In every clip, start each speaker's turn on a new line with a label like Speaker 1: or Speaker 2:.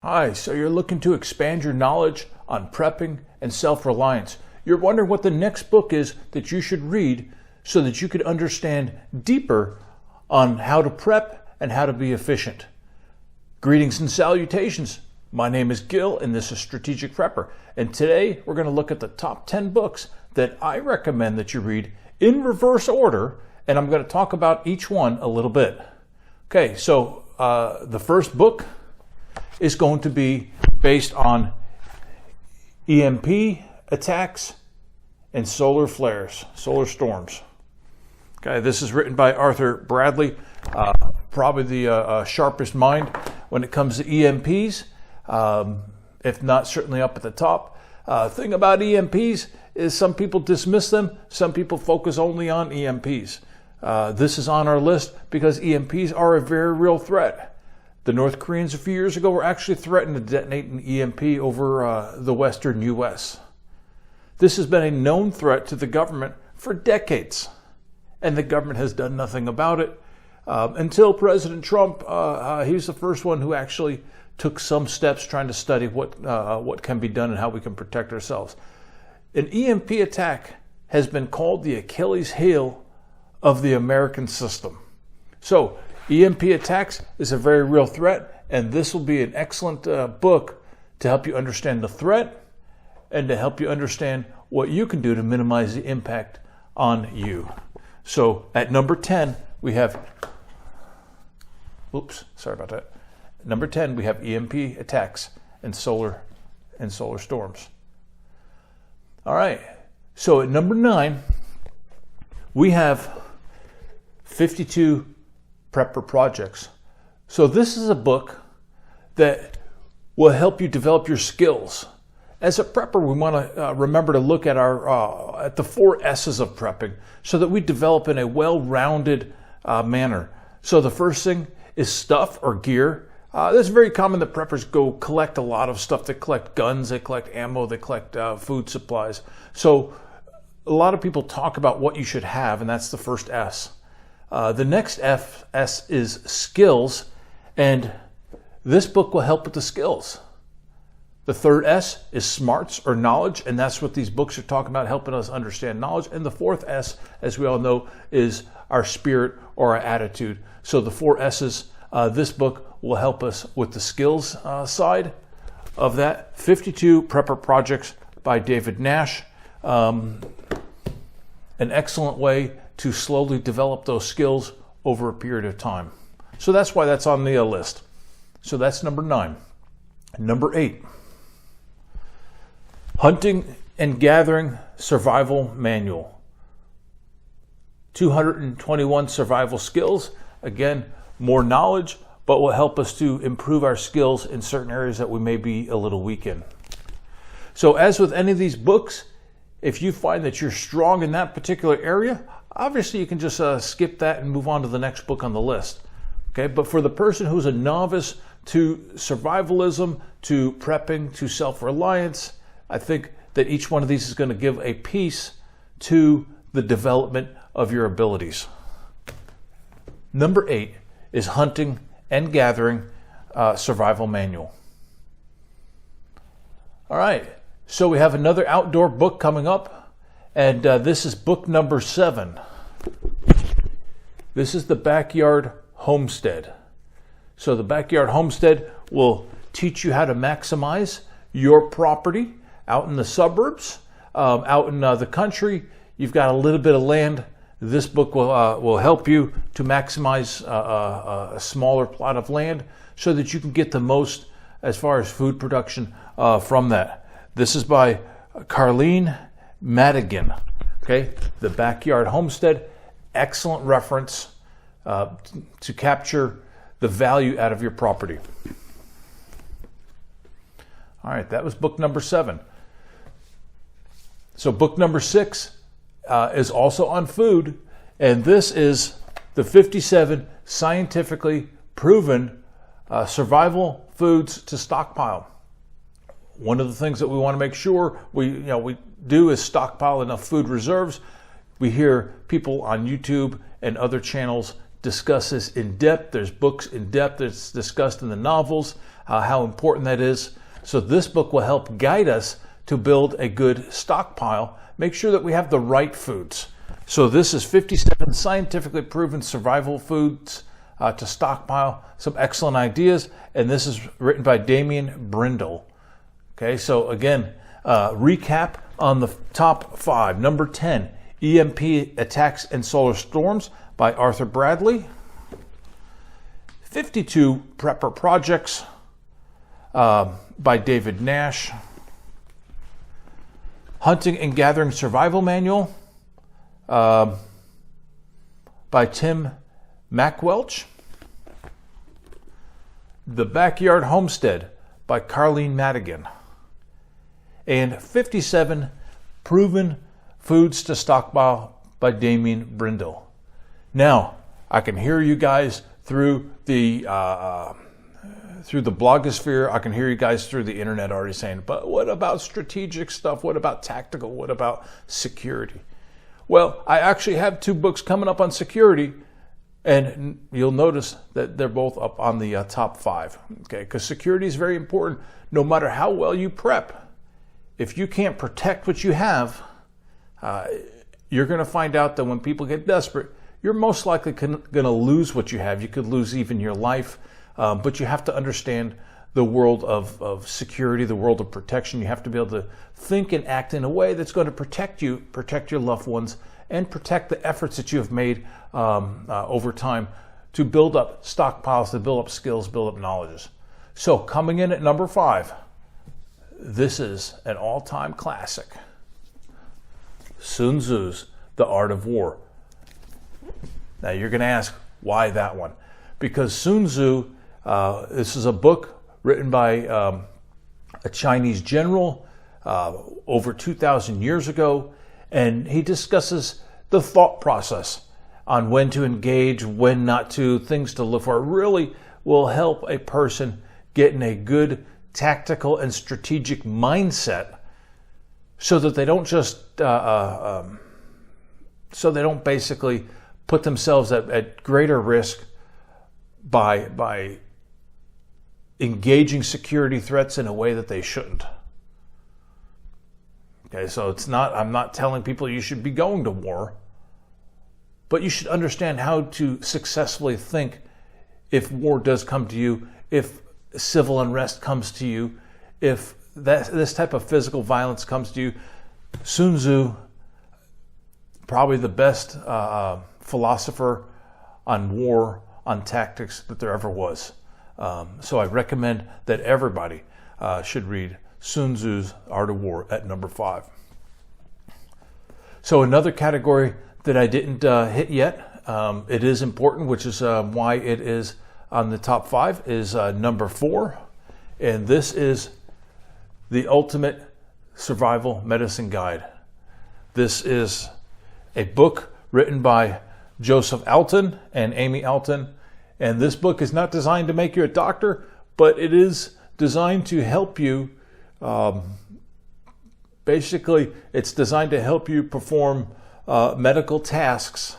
Speaker 1: Hi, so you're looking to expand your knowledge on prepping and self-reliance. You're wondering what the next book is that you should read so that you could understand deeper on how to prep and how to be efficient. Greetings and salutations. My name is Gil and this is Strategic Prepper. And today we're going to look at the top 10 books that I recommend that you read in reverse order, and I'm going to talk about each one a little bit. Okay, so the first book is going to be based on EMP attacks and solar flares, solar storms. Okay, this is written by Arthur Bradley, probably the sharpest mind when it comes to EMPs, if not certainly up at the top. Thing about EMPs is some people dismiss them, some people focus only on EMPs. This is on our list because EMPs are a very real threat. The North Koreans a few years ago were actually threatened to detonate an EMP over the western U.S. This has been a known threat to the government for decades, and the government has done nothing about it until President Trump. He was the first one who actually took some steps trying to study what can be done and how we can protect ourselves. An EMP attack has been called the Achilles heel of the American system. So EMP attacks is a very real threat, and this will be an excellent book to help you understand the threat and to help you understand what you can do to minimize the impact on you. So at number 10, we have, Number 10, we have EMP attacks and solar storms. All right, so at number 9, we have 52 Prepper Projects. So this is a book that will help you develop your skills. As a prepper, we want to remember to look at at the 4 S's of prepping so that we develop in a well-rounded manner. So the first thing is stuff or gear. It's very common that preppers go collect a lot of stuff. They collect guns, they collect ammo, they collect food supplies. So a lot of people talk about what you should have, and that's the first S. The next S is skills, and this book will help with the skills. The third S is smarts or knowledge, and that's what these books are talking about, helping us understand knowledge. And the fourth S, as we all know, is our spirit or our attitude. So the 4 S's, this book will help us with the skills side of that. 52 Prepper Projects by David Nash. An excellent way to slowly develop those skills over a period of time. So that's why that's on the list. So that's number 9. Number 8, Hunting and Gathering Survival Manual. 221 survival skills. Again, more knowledge, but will help us to improve our skills in certain areas that we may be a little weak in. So as with any of these books, if you find that you're strong in that particular area, obviously you can just skip that and move on to the next book on the list. Okay, but for the person who's a novice to survivalism, to prepping, to self-reliance, I think that each one of these is going to give a piece to the development of your abilities. Number 8 is Hunting and Gathering Survival Manual. All right, so we have another outdoor book coming up, and this is book number 7. This is the Backyard Homestead. So the Backyard Homestead will teach you how to maximize your property out in the suburbs, out in the country. You've got a little bit of land. This book will help you to maximize a smaller plot of land so that you can get the most as far as food production from that. This is by Carleen Madigan. Okay, the Backyard Homestead, excellent reference to capture the value out of your property. All right, that was book number 7. So book number 6 is also on food, and this is the 57 scientifically proven survival foods to stockpile. One of the things that we want to make sure we do is stockpile enough food reserves. We hear people on YouTube and other channels discuss this in depth. There's books in depth that's discussed in the novels, how important that is. So this book will help guide us to build a good stockpile. Make sure that we have the right foods. So this is 57 scientifically proven survival foods to stockpile. Some excellent ideas. And this is written by Damien Brindle. Okay, so again, recap on the top 5. Number 10, EMP Attacks and Solar Storms by Arthur Bradley. 52 Prepper Projects by David Nash. Hunting and Gathering Survival Manual by Tim MacWelch. The Backyard Homestead by Carleen Madigan. And 57 Proven Foods to Stockpile by Damien Brindle. Now, I can hear you guys through the blogosphere. I can hear you guys through the internet already saying, but what about strategic stuff? What about tactical? What about security? Well, I actually have 2 books coming up on security, and you'll notice that they're both up on the top 5. Okay, because security is very important. No matter how well you prep, if you can't protect what you have, you're going to find out that when people get desperate, you're most likely going to lose what you have. You could lose even your life, but you have to understand the world of security, the world of protection. You have to be able to think and act in a way that's going to protect you, protect your loved ones, and protect the efforts that you have made over time to build up stockpiles, to build up skills, build up knowledges. So coming in at number 5, this is an all-time classic. Sun Tzu's The Art of War. Now you're going to ask, why that one? Because Sun Tzu, this is a book written by a Chinese general over 2,000 years ago, and he discusses the thought process on when to engage, when not to, things to look for. It really will help a person get in a good tactical and strategic mindset so that they don't just so they don't basically put themselves at greater risk by engaging security threats in a way that they shouldn't. Okay, so I'm not telling people you should be going to war, but you should understand how to successfully think if war does come to you, if civil unrest comes to you, if this type of physical violence comes to you. Sun Tzu, probably the best philosopher on war, on tactics that there ever was. So I recommend that everybody should read Sun Tzu's Art of War at number 5. So another category that I didn't hit yet, it is important, which is why it is on the top 5, is number 4. And this is The Ultimate Survival Medicine Guide. This is a book written by Joseph Alton and Amy Alton. And this book is not designed to make you a doctor, but it is designed to help you. Basically, it's designed to help you perform medical tasks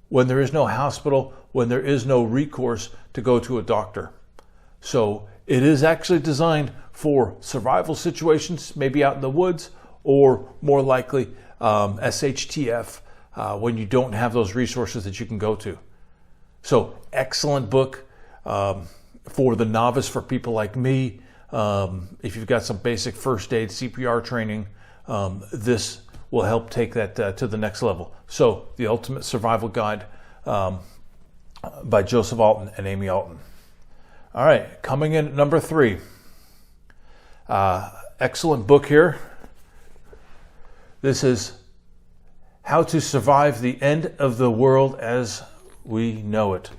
Speaker 1: when there is no hospital, when there is no recourse to go to a doctor. So it is actually designed for survival situations, maybe out in the woods, or more likely SHTF, when you don't have those resources that you can go to. So excellent book for the novice, for people like me. If you've got some basic first aid CPR training, this will help take that to the next level. So The Ultimate Survival Guide by Joseph Alton and Amy Alton. All right, coming in at number 3. Excellent book here. This is How to Survive the End of the World as We Know It.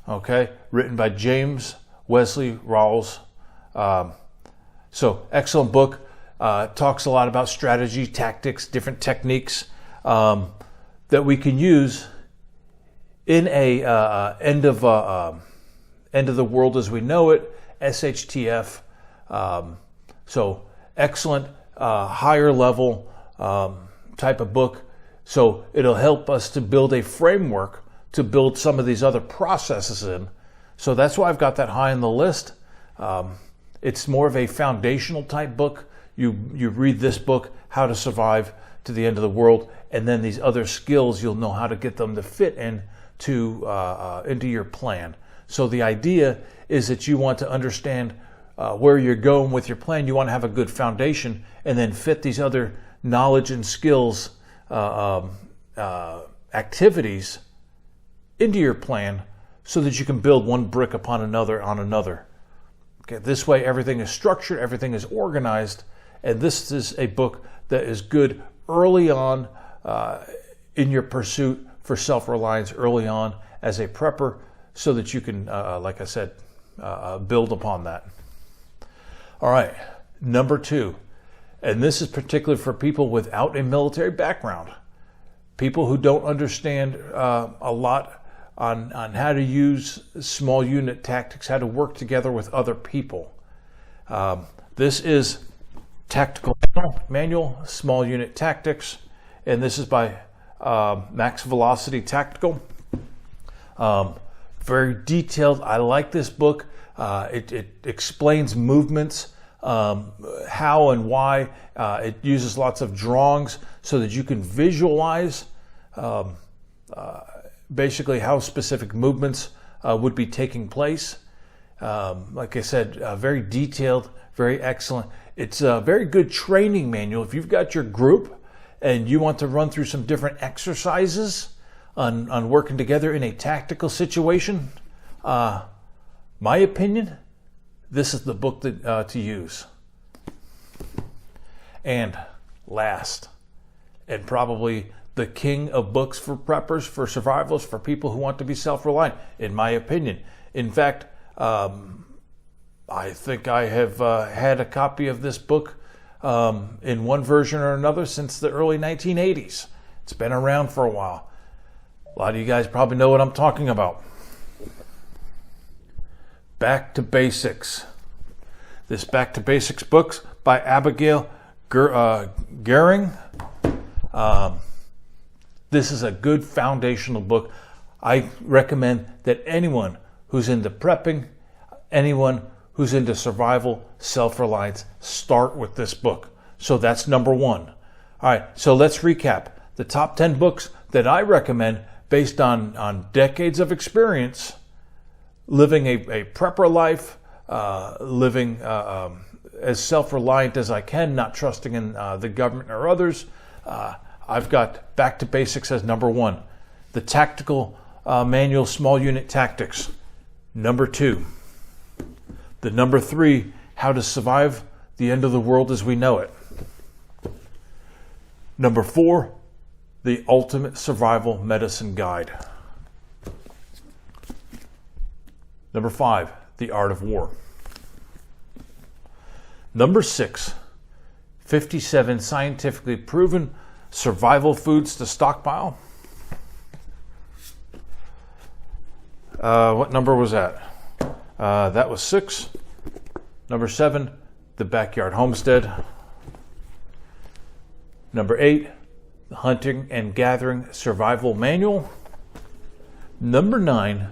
Speaker 1: Okay, written by James Wesley Rawls. So excellent book. Talks a lot about strategy, tactics, different techniques that we can use in a end of the world as we know it, SHTF. So excellent, higher level type of book. So it'll help us to build a framework to build some of these other processes in. So that's why I've got that high on the list. It's more of a foundational type book. You read this book, How to Survive to the End of the World, and then these other skills, you'll know how to get them to fit into your plan. So the idea is that you want to understand where you're going with your plan. You want to have a good foundation and then fit these other knowledge and skills activities into your plan so that you can build one brick upon another on another. Okay, this way everything is structured, everything is organized, and this is a book that is good early on in your pursuit for self-reliance, early on as a prepper, so that you can, like I said, build upon that. All right, number 2, and this is particularly for people without a military background, people who don't understand a lot on how to use small unit tactics, how to work together with other people. This is Tactical Manual, Small Unit Tactics, and this is by Max Velocity Tactical. Very detailed. I like this book. It explains movements, how and why. It uses lots of drawings so that you can visualize basically how specific movements would be taking place. Like I said, very detailed, very excellent. It's a very good training manual. If you've got your group and you want to run through some different exercises on working together in a tactical situation, my opinion, this is the book that, to use. And last, and probably the king of books for preppers, for survivalists, for people who want to be self-reliant, in my opinion. In fact, I think I have had a copy of this book in one version or another since the early 1980s. It's been around for a while. A lot of you guys probably know what I'm talking about. Back to Basics. This Back to Basics book by Abigail Gehring. This is a good foundational book. I recommend that anyone who's into prepping, anyone who's into survival, self-reliance, start with this book. So that's number 1. All right, so let's recap. The top 10 books that I recommend based on decades of experience, living a prepper life, living as self-reliant as I can, not trusting in the government or others. I've got Back to Basics as number 1. The Tactical Manual, Small Unit Tactics, number 2. The number 3, How to Survive the End of the World as We Know It. Number 4, The Ultimate Survival Medicine Guide. Number 5, The Art of War. Number 6, 57 scientifically proven survival foods to stockpile. What number was that? That was 6. Number 7, The Backyard Homestead. Number 8, The Hunting and Gathering Survival Manual. Number 9,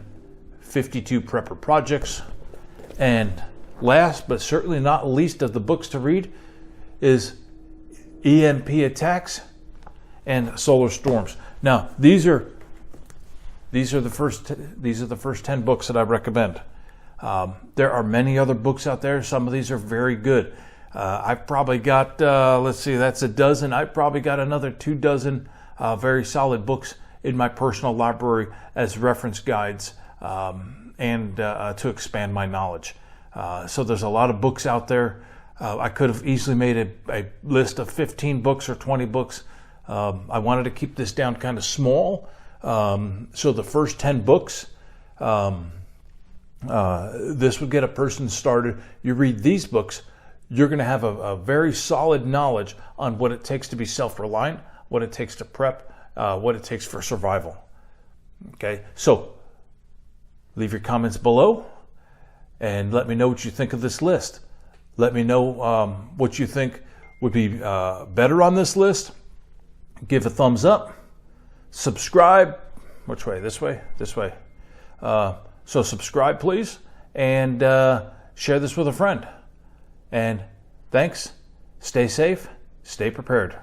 Speaker 1: 52 Prepper Projects. And last but certainly not least of the books to read is EMP Attacks and Solar Storms. Now, these are the first 10 books that I recommend. There are many other books out there. Some of these are very good. I've probably got, let's see, that's a dozen. I've probably got another 2 dozen very solid books in my personal library as reference guides and to expand my knowledge. So there's a lot of books out there. I could have easily made a list of 15 books or 20 books. I wanted to keep this down kind of small. So the first 10 books, this would get a person started. You read these books, you're going to have a very solid knowledge on what it takes to be self-reliant, what it takes to prep, what it takes for survival. Okay, so leave your comments below and let me know what you think of this list. Let me know what you think would be better on this list. Give a thumbs up. Subscribe. Which way? This way? This way. So subscribe, please. And share this with a friend. And thanks. Stay safe. Stay prepared.